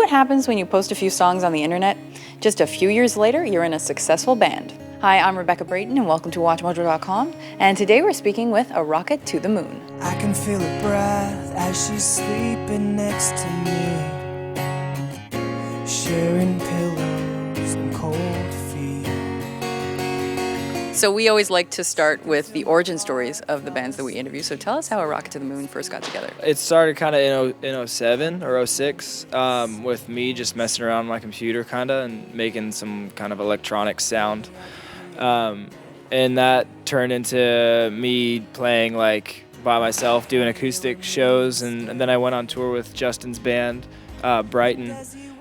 what happens when you post a few songs on the internet? Just a few years later, you're in a successful band. Hi, I'm Rebecca Brayton, and welcome to WatchMojo.com. And today we're speaking with A Rocket to the Moon. I can feel her breath as she's sleeping next to me, sharing pillows and cold feet. So we always like to start with the origin stories of the bands that we interview. So tell us how A Rocket to the Moon first got together. It started kind of in 07 or 06 with me just messing around on my computer kind of and making some kind of electronic sound. And that turned into me playing like by myself, doing acoustic shows, and then I went on tour with Justin's band, Brighton,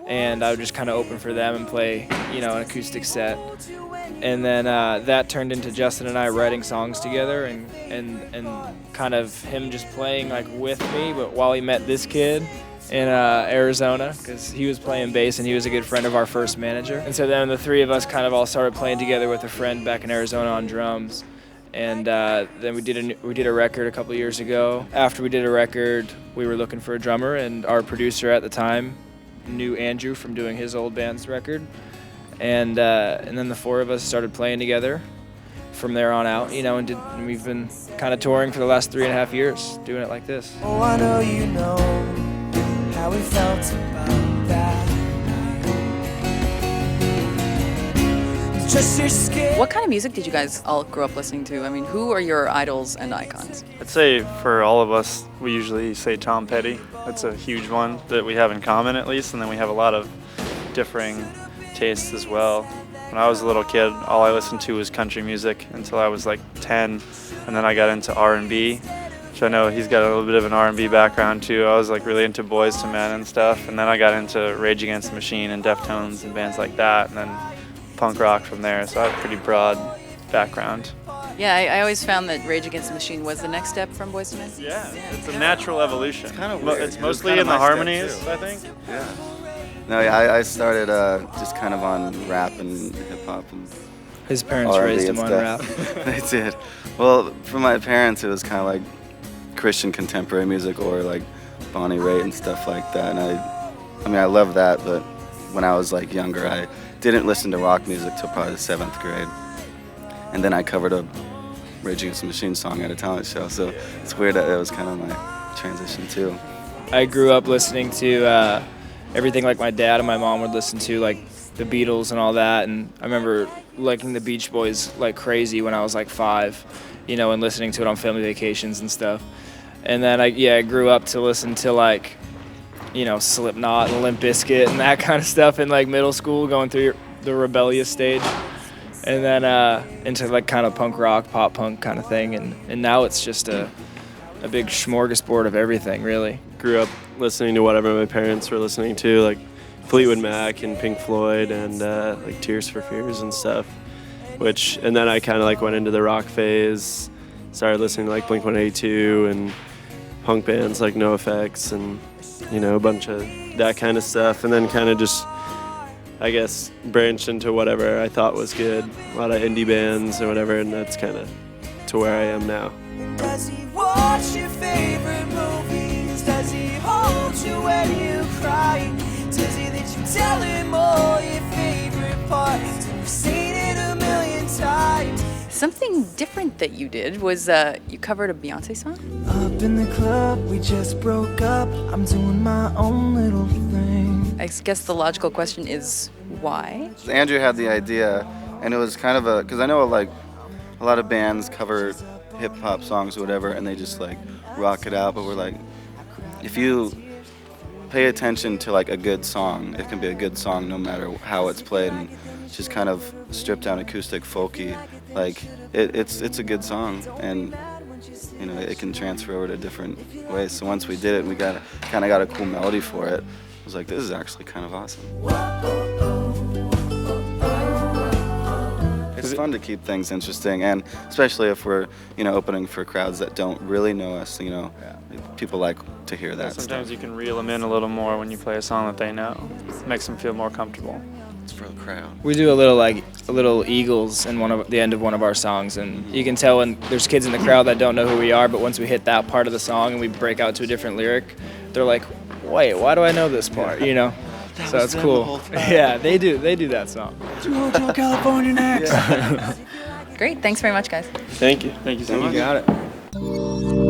and I would just kind of open for them and play, an acoustic set. And then that turned into Justin and I writing songs together, and kind of him just playing like with me, but while he met this kid in Arizona, because he was playing bass and he was a good friend of our first manager. And so then the three of us kind of all started playing together with a friend back in Arizona on drums. And then we did a record a couple years ago. After we did a record, we were looking for a drummer, and our producer at the time knew Andrew from doing his old band's record. And then the four of us started playing together from there on out, and we've been kind of touring for the last 3.5 years, doing it like this. Oh, I know you know how we felt about that night. Just your skin. What kind of music did you guys all grow up listening to? I mean, who are your idols and icons? I'd say for all of us, we usually say Tom Petty. That's a huge one that we have in common at least, and then we have a lot of differing tastes as well. When I was a little kid, all I listened to was country music until I was like 10, and then I got into R&B, which I know he's got a little bit of an R&B background too. I was like really into Boyz II Men and stuff, and then I got into Rage Against the Machine and Deftones and bands like that, and then punk rock from there, so I have a pretty broad background. Yeah, I always found that Rage Against the Machine was the next step from Boyz II Men. Yeah, it's a natural evolution. It's kind of weird. It's mostly in the harmonies, I think. Yeah. No, yeah, I started just kind of on rap and hip hop and His parents R&B raised and him on stuff. rap. They did. Well, for my parents, it was kind of like Christian contemporary music or like Bonnie Raitt and stuff like that. And I love that, but when I was like younger, I didn't listen to rock music till probably the 7th grade. And then I covered a Rage Against the Machine song at a talent show, so it's weird that it was kind of my transition too. I grew up listening to everything like my dad and my mom would listen to, like the Beatles and all that, and I remember liking the Beach Boys like crazy when I was like 5, and listening to it on family vacations and stuff. And then I grew up to listen to like, Slipknot and Limp Bizkit and that kind of stuff in like middle school, going through the rebellious stage. And then into like kind of punk rock, pop punk kind of thing, and now it's just a big smorgasbord of everything, really. Grew up listening to whatever my parents were listening to, like Fleetwood Mac and Pink Floyd and like Tears for Fears and stuff. And then I kind of like went into the rock phase, started listening to like Blink-182 and punk bands like NoFX and a bunch of that kind of stuff, and then kind of just, I guess, branched into whatever I thought was good, a lot of indie bands or whatever, and that's kind of to where I am now. Does he watch your favorite movies? Does he hold you when you cry? Does he let you tell him all your favorite parts? You've seen it a million times. Something different that you did was you covered a Beyonce song? Up in the club, we just broke up. I'm doing my own little thing. I guess the logical question is why? Andrew had the idea, and it was kind of because I know like a lot of bands cover hip hop songs or whatever, and they just like rock it out. But we're like, if you pay attention to like a good song, it can be a good song no matter how it's played, and just kind of stripped down acoustic folky. Like it's a good song, and it can transfer over to different ways. So once we did it, we kind of got a cool melody for it. I was like, this is actually kind of awesome. It's fun to keep things interesting, and especially if we're, opening for crowds that don't really know us, people like to hear that Sometimes stuff. you can reel them in a little more when you play a song that they know. It makes them feel more comfortable. It's for the crowd. We do a little Eagles in the end of one of our songs, and you can tell when there's kids in the crowd that don't know who we are, but once we hit that part of the song and we break out to a different lyric, they're like, wait, why do I know this part, So it's cool. Yeah, they do that song. Hotel California next. Great. Thanks very much, guys. Thank you. Thank you so much. You got it.